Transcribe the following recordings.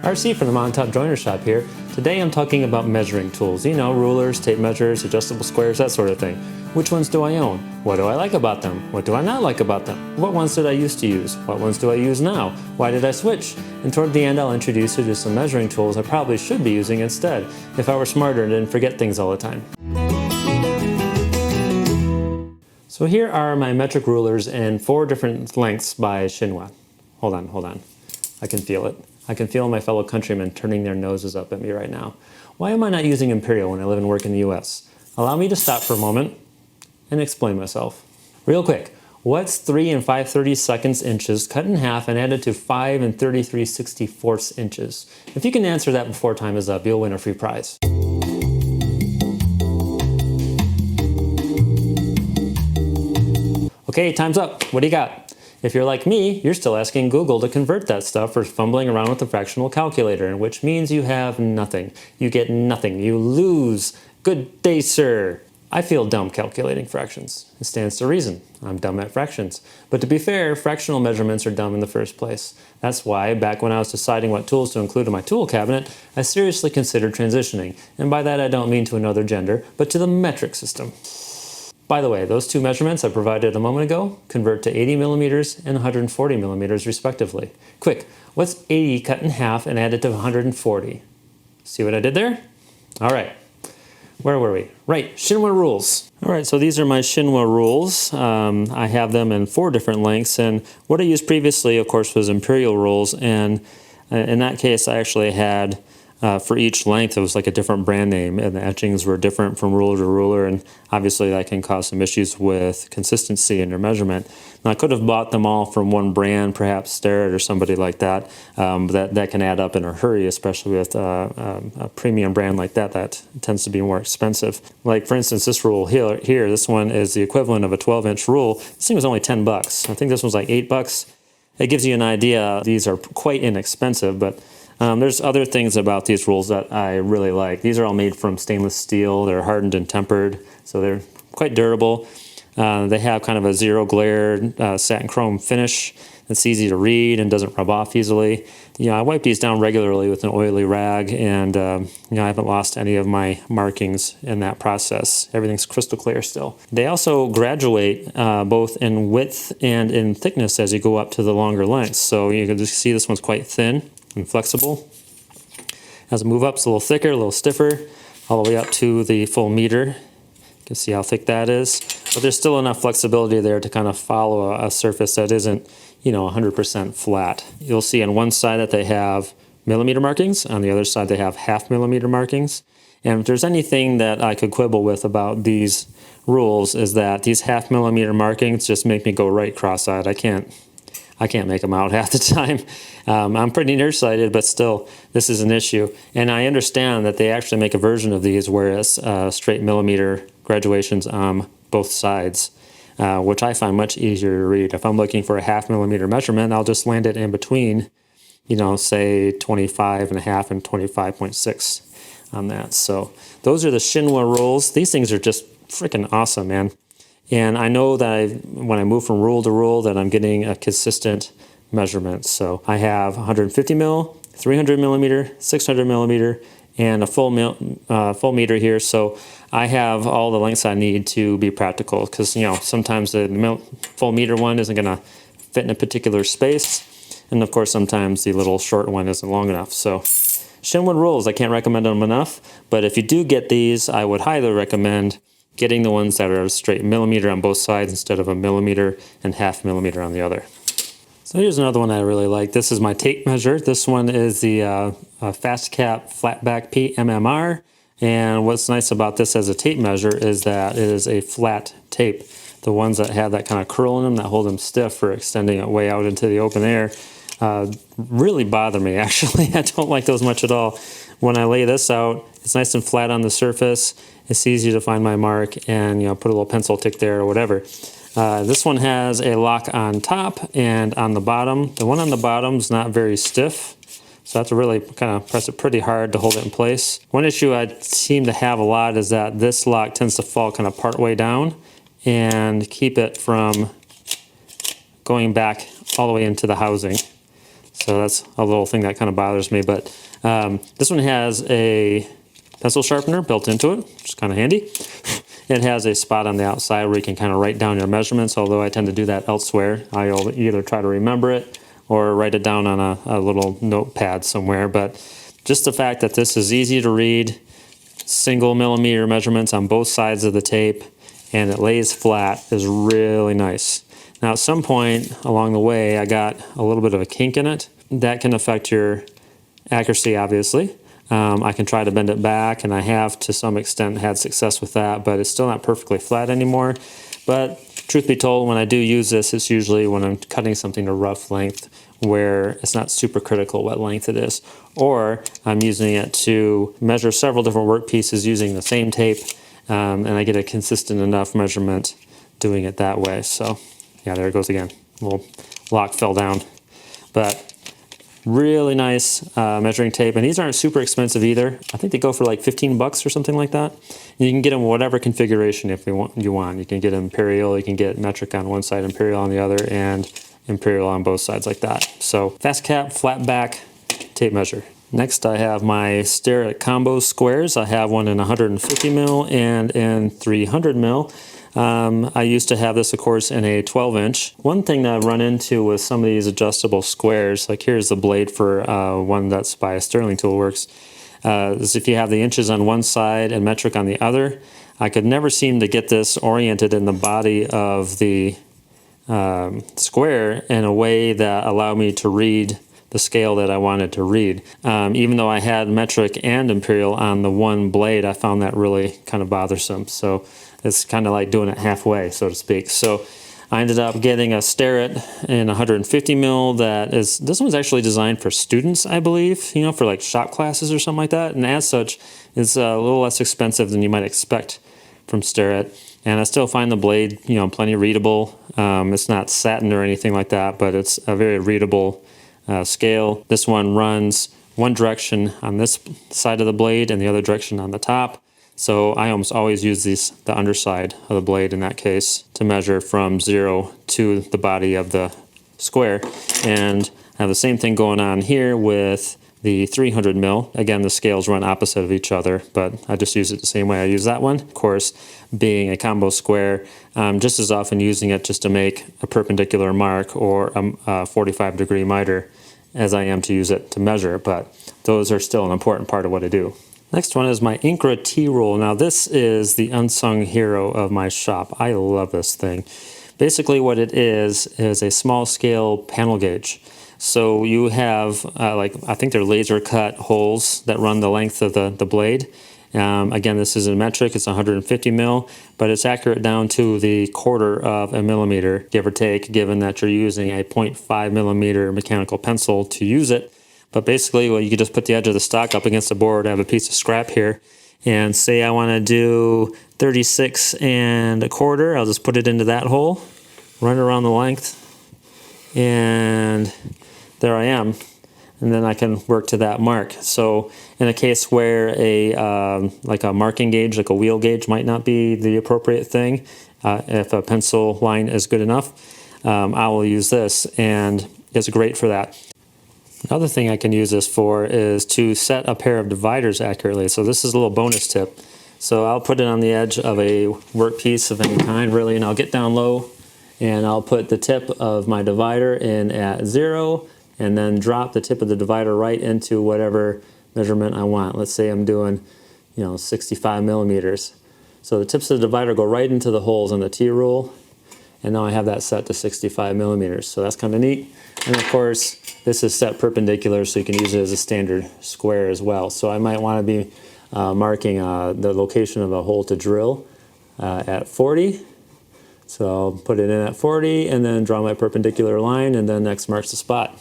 RC from the Mountaintop Joiner Shop here. Today I'm talking about measuring tools. You know, rulers, tape measures, adjustable squares, that sort of thing. Which ones do I own? What do I like about them? What do I not like about them? What ones did I used to use? What ones do I use now? Why did I switch? And toward the end I'll introduce you to some measuring tools I probably should be using instead, if I were smarter and didn't forget things all the time. So here are my metric rulers in 4 different lengths by Shinwa. Hold on. I can feel it. I can feel my fellow countrymen turning their noses up at me right now. Why am I not using Imperial when I live and work in the US? Allow me to stop for a moment and explain myself. Real quick, what's 3 and 5/32 inches cut in half and added to 5 and 33/64 inches? If you can answer that before time is up, you'll win a free prize. Okay, time's up. What do you got? If you're like me, you're still asking Google to convert that stuff or fumbling around with the fractional calculator, which means you have nothing. You get nothing. You lose. Good day, sir. I feel dumb calculating fractions. It stands to reason. I'm dumb at fractions. But to be fair, fractional measurements are dumb in the first place. That's why, back when I was deciding what tools to include in my tool cabinet, I seriously considered transitioning. And by that I don't mean to another gender, but to the metric system. By the way, those 2 measurements I provided a moment ago convert to 80 millimeters and 140 millimeters respectively. Quick, what's 80 cut in half and added to 140? See what I did there? All right, where were we? Right, Shinwa rules. All right, so these are my Shinwa rules. I have them in 4 different lengths, and what I used previously, of course, was Imperial rules, and in that case, I actually had for each length, it was like a different brand name, and the etchings were different from ruler to ruler, and obviously that can cause some issues with consistency in your measurement. Now, I could have bought them all from one brand, perhaps Starrett or somebody like that, but that can add up in a hurry, especially with a premium brand like that. That tends to be more expensive. Like, for instance, this rule here, this one is the equivalent of a 12-inch rule. This thing was only 10 bucks. I think this was like 8 bucks. It gives you an idea. These are quite inexpensive, but there's other things about these rules that I really like. These are all made from stainless steel. They're hardened and tempered, so they're quite durable. They have kind of a zero glare satin chrome finish that's easy to read and doesn't rub off easily. You know, I wipe these down regularly with an oily rag, and you know, I haven't lost any of my markings in that process. Everything's crystal clear still. They also graduate both in width and in thickness as you go up to the longer lengths. So you can just see this one's quite thin and flexible. As I move up, it's a little thicker, a little stiffer, all the way up to the full meter. You can see how thick that is. But there's still enough flexibility there to kind of follow a surface that isn't, you know, 100% flat. You'll see on one side that they have millimeter markings, on the other side they have half millimeter markings. And if there's anything that I could quibble with about these rules is that these half millimeter markings just make me go right cross-eyed. I can't make them out half the time. I'm pretty nearsighted, but still, this is an issue. And I understand that they actually make a version of these where it's straight millimeter graduations on both sides, which I find much easier to read. If I'm looking for a half millimeter measurement, I'll just land it in between, you know, say 25.5 and 25.6 on that. So those are the Shinwa rules. These things are just freaking awesome, man. And I know that when I move from rule to rule that I'm getting a consistent measurement. So I have 150 mil, 300 millimeter, 600 millimeter, and a full meter here. So I have all the lengths I need to be practical, because, you know, sometimes the full meter one isn't going to fit in a particular space. And of course, sometimes the little short one isn't long enough. So Shinwa rules, I can't recommend them enough. But if you do get these, I would highly recommend getting the ones that are straight millimeter on both sides instead of a millimeter and half millimeter on the other. So here's another one I really like. This is my tape measure. This one is the FastCap Flatback PMMR. And what's nice about this as a tape measure is that it is a flat tape. The ones that have that kind of curl in them that hold them stiff for extending it way out into the open air really bother me, actually. I don't like those much at all. When I lay this out, it's nice and flat on the surface. It's easy to find my mark and, you know, put a little pencil tick there or whatever. This one has a lock on top and on the bottom. The one on the bottom is not very stiff, so I have to really kind of press it pretty hard to hold it in place. One issue I seem to have a lot is that this lock tends to fall kind of part way down and keep it from going back all the way into the housing. So that's a little thing that kind of bothers me. But this one has a pencil sharpener built into it, which is kind of handy. It has a spot on the outside where you can kind of write down your measurements, although I tend to do that elsewhere. I'll either try to remember it or write it down on a little notepad somewhere. But just the fact that this is easy to read, single millimeter measurements on both sides of the tape, and it lays flat is really nice. Now at some point along the way I got a little bit of a kink in it. That can affect your accuracy, obviously. I can try to bend it back, and I have to some extent had success with that, but it's still not perfectly flat anymore. But truth be told, when I do use this, it's usually when I'm cutting something to rough length where it's not super critical what length it is. Or I'm using it to measure several different work pieces using the same tape, and I get a consistent enough measurement doing it that way. So yeah, there it goes again. Little lock fell down. But really nice measuring tape, and these aren't super expensive either. I think they go for like 15 bucks or something like that. And you can get them whatever configuration if you want. You can get Imperial, you can get metric on one side, Imperial on the other, and Imperial on both sides like that. So FastCap flat back tape measure. Next I have my Starrett combo squares. I have one in 150 mil and in 300 mil. I used to have this, of course, in a 12-inch. One thing that I've run into with some of these adjustable squares, like here's the blade for one that's by Sterling Tool Works, is if you have the inches on one side and metric on the other, I could never seem to get this oriented in the body of the square in a way that allowed me to read the scale that I wanted to read. Even though I had metric and Imperial on the one blade, I found that really kind of bothersome. So it's kind of like doing it halfway, so to speak. So I ended up getting a Starrett in 150 mil this one's actually designed for students, I believe, for like shop classes or something like that. And as such, it's a little less expensive than you might expect from Starrett. And I still find the blade, plenty readable. It's not satin or anything like that, but it's a very readable scale. This one runs one direction on this side of the blade and the other direction on the top. So I almost always use the underside of the blade in that case to measure from 0 to the body of the square. And I have the same thing going on here with the 300 mil. Again, the scales run opposite of each other, but I just use it the same way I use that one. Of course, being a combo square, I'm just as often using it just to make a perpendicular mark or a 45-degree miter as I am to use it to measure, but those are still an important part of what I do. Next one is my Incra T-Rule. Now this is the unsung hero of my shop. I love this thing. Basically what it is a small scale panel gauge. So you have, I think they're laser cut holes that run the length of the blade. Again, this is in metric, it's 150 mil, but it's accurate down to the quarter of a millimeter, give or take, given that you're using a 0.5 millimeter mechanical pencil to use it. But basically, you could just put the edge of the stock up against the board. I have a piece of scrap here, and say I want to do 36 1/4. I'll just put it into that hole, run it around the length, and there I am. And then I can work to that mark. So in a case where like a marking gauge, like a wheel gauge, might not be the appropriate thing, if a pencil line is good enough, I will use this, and it's great for that. Another thing I can use this for is to set a pair of dividers accurately. So this is a little bonus tip. So I'll put it on the edge of a workpiece of any kind, really, and I'll get down low, and I'll put the tip of my divider in at 0, and then drop the tip of the divider right into whatever measurement I want. Let's say I'm doing, 65 millimeters. So the tips of the divider go right into the holes on the T-rule, and now I have that set to 65 millimeters. So that's kind of neat. And of course, this is set perpendicular, so you can use it as a standard square as well. So I might want to be marking the location of a hole to drill at 40. So I'll put it in at 40 and then draw my perpendicular line, and then X marks the spot.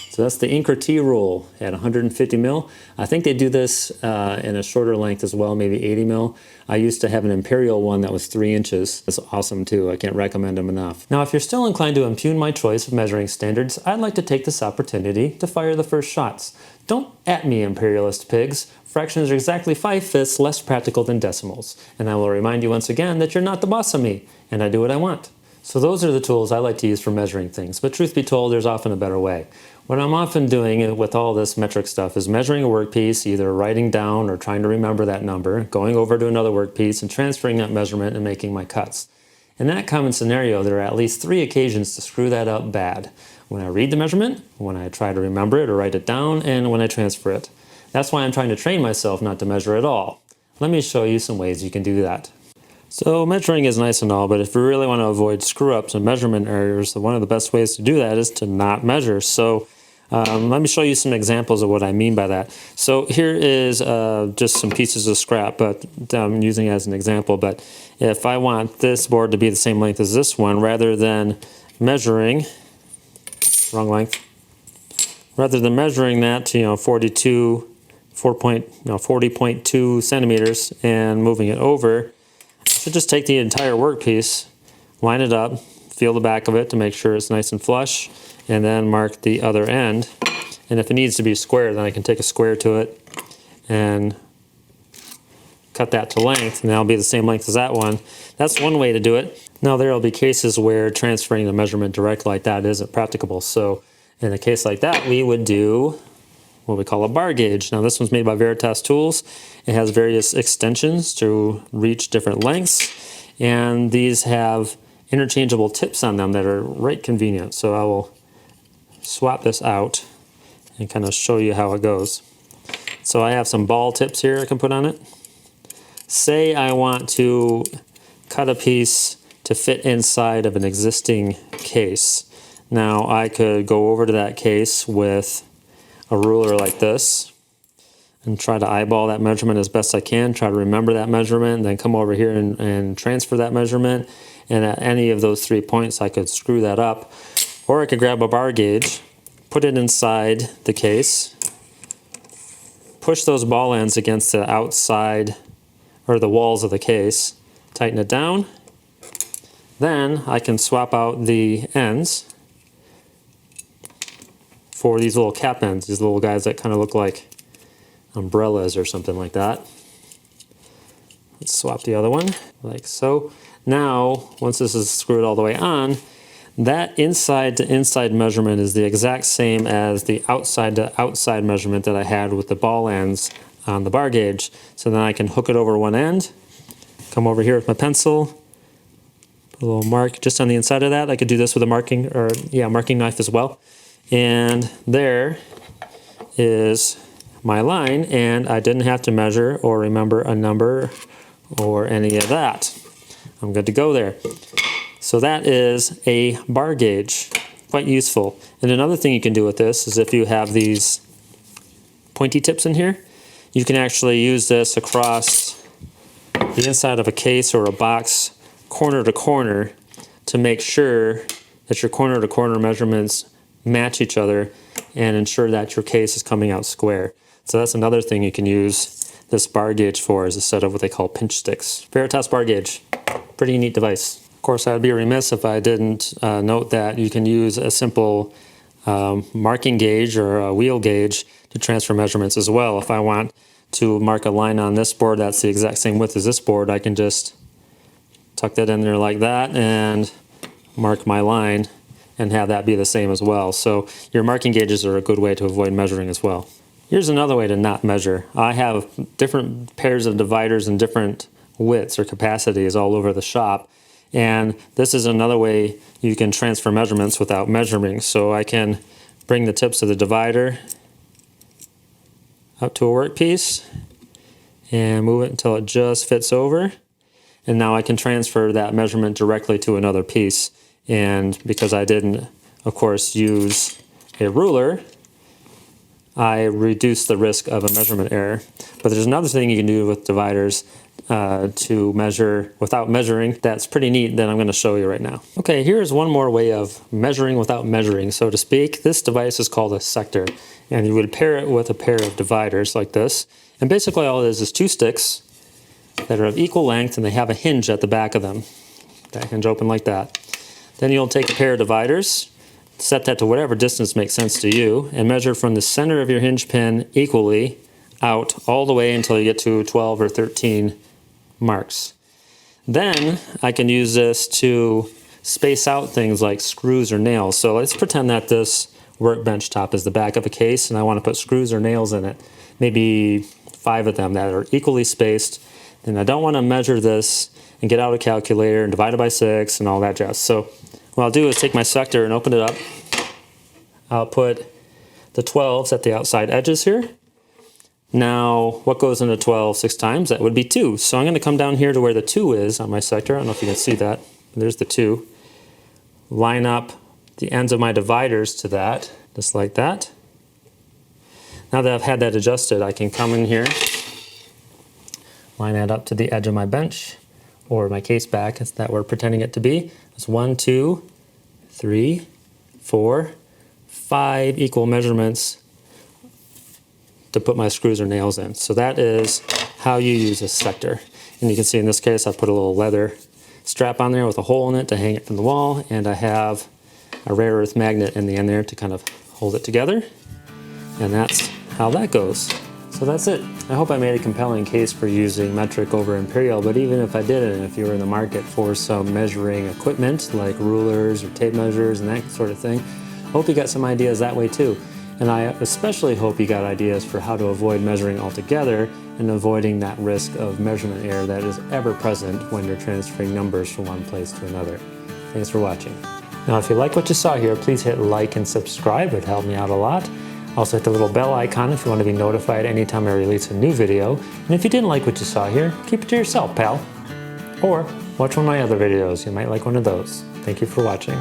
So that's the Incra T-Rule at 150 mil. I think they do this in a shorter length as well, maybe 80 mil. I used to have an Imperial one that was 3 inches. It's awesome too. I can't recommend them enough. Now, if you're still inclined to impugn my choice of measuring standards, I'd like to take this opportunity to fire the first shots. Don't at me, imperialist pigs. Fractions are exactly 5/5 less practical than decimals. And I will remind you once again that you're not the boss of me, and I do what I want. So those are the tools I like to use for measuring things, but truth be told, there's often a better way. What I'm often doing with all this metric stuff is measuring a workpiece, either writing down or trying to remember that number, going over to another workpiece and transferring that measurement and making my cuts. In that common scenario, there are at least 3 occasions to screw that up bad. When I read the measurement, when I try to remember it or write it down, and when I transfer it. That's why I'm trying to train myself not to measure at all. Let me show you some ways you can do that. So measuring is nice and all, but if we really want to avoid screw-ups and measurement errors, one of the best ways to do that is to not measure. So let me show you some examples of what I mean by that. So here is just some pieces of scrap, but I'm using it as an example. But if I want this board to be the same length as this one, rather than measuring, wrong length, rather than measuring that to 40.2 centimeters and moving it over, I should just take the entire workpiece, line it up, feel the back of it to make sure it's nice and flush, and then mark the other end. And if it needs to be square, then I can take a square to it and cut that to length, and that'll be the same length as that one. That's one way to do it. Now there will be cases where transferring the measurement direct like that isn't practicable. So in a case like that, we would do what we call a bar gauge. Now this one's made by Veritas tools. It has various extensions to reach different lengths, and these have interchangeable tips on them that are right convenient. So I will swap this out and kind of show you how it goes. So I have some ball tips here I can put on it. Say I want to cut a piece to fit inside of an existing case. Now I could go over to that case with a ruler like this and try to eyeball that measurement as best I can, try to remember that measurement, and then come over here and transfer that measurement. And at any of those 3 points I could screw that up. Or I could grab a bar gauge, put it inside the case, push those ball ends against the outside or the walls of the case, tighten it down. Then I can swap out the ends for these little cap ends, these little guys that kind of look like umbrellas or something like that. Let's swap the other one, like so. Now, once this is screwed all the way on, that inside to inside measurement is the exact same as the outside to outside measurement that I had with the ball ends on the bar gauge. So then I can hook it over one end, come over here with my pencil, put a little mark just on the inside of that. I could do this with a marking knife as well. And there is my line, and I didn't have to measure or remember a number or any of that. I'm good to go there. So that is a bar gauge, quite useful. And another thing you can do with this is if you have these pointy tips in here, you can actually use this across the inside of a case or a box, corner to corner, to make sure that your corner to corner measurements match each other and ensure that your case is coming out square. So that's another thing you can use this bar gauge for, is a set of what they call pinch sticks. Veritas bar gauge, pretty neat device. Of course, I'd be remiss if I didn't note that you can use a simple marking gauge or a wheel gauge to transfer measurements as well. If I want to mark a line on this board that's the exact same width as this board, I can just tuck that in there like that and mark my line and have that be the same as well. So your marking gauges are a good way to avoid measuring as well. Here's another way to not measure. I have different pairs of dividers and different widths or capacities all over the shop. And this is another way you can transfer measurements without measuring. So I can bring the tips of the divider up to a workpiece and move it until it just fits over. And now I can transfer that measurement directly to another piece. And because I didn't, of course, use a ruler, I reduced the risk of a measurement error. But there's another thing you can do with dividers to measure without measuring that's pretty neat that I'm going to show you right now. Okay, here's one more way of measuring without measuring, so to speak. This device is called a sector, and you would pair it with a pair of dividers like this. And basically all it is 2 sticks that are of equal length, and they have a hinge at the back of them. That hinge open like that. Then you'll take a pair of dividers, set that to whatever distance makes sense to you, and measure from the center of your hinge pin equally out all the way until you get to 12 or 13 marks. Then I can use this to space out things like screws or nails. So let's pretend that this workbench top is the back of a case and I want to put screws or nails in it. Maybe 5 of them that are equally spaced. And I don't want to measure this and get out a calculator and divide it by 6 and all that jazz. So what I'll do is take my sector and open it up. I'll put the 12s at the outside edges here. Now, what goes into 12 6 times? That would be 2. So I'm going to come down here to where the 2 is on my sector. I don't know if you can see that. There's the 2. Line up the ends of my dividers to that, just like that. Now that I've had that adjusted, I can come in here, line that up to the edge of my bench, or my case back that we're pretending it to be. That's 1, 2, 3, 4, 5 equal measurements to put my screws or nails in. So that is how you use a sector. And you can see in this case I put a little leather strap on there with a hole in it to hang it from the wall, and I have a rare earth magnet in the end there to kind of hold it together. And that's how that goes. So that's it. I hope I made a compelling case for using metric over imperial, but even if I didn't, if you were in the market for some measuring equipment like rulers or tape measures and that sort of thing, I hope you got some ideas that way too. And I especially hope you got ideas for how to avoid measuring altogether and avoiding that risk of measurement error that is ever present when you're transferring numbers from one place to another. Thanks for watching. Now, if you like what you saw here, please hit like and subscribe. It helped me out a lot. Also hit the little bell icon if you want to be notified anytime I release a new video. And if you didn't like what you saw here, keep it to yourself, pal. Or watch one of my other videos. You might like one of those. Thank you for watching.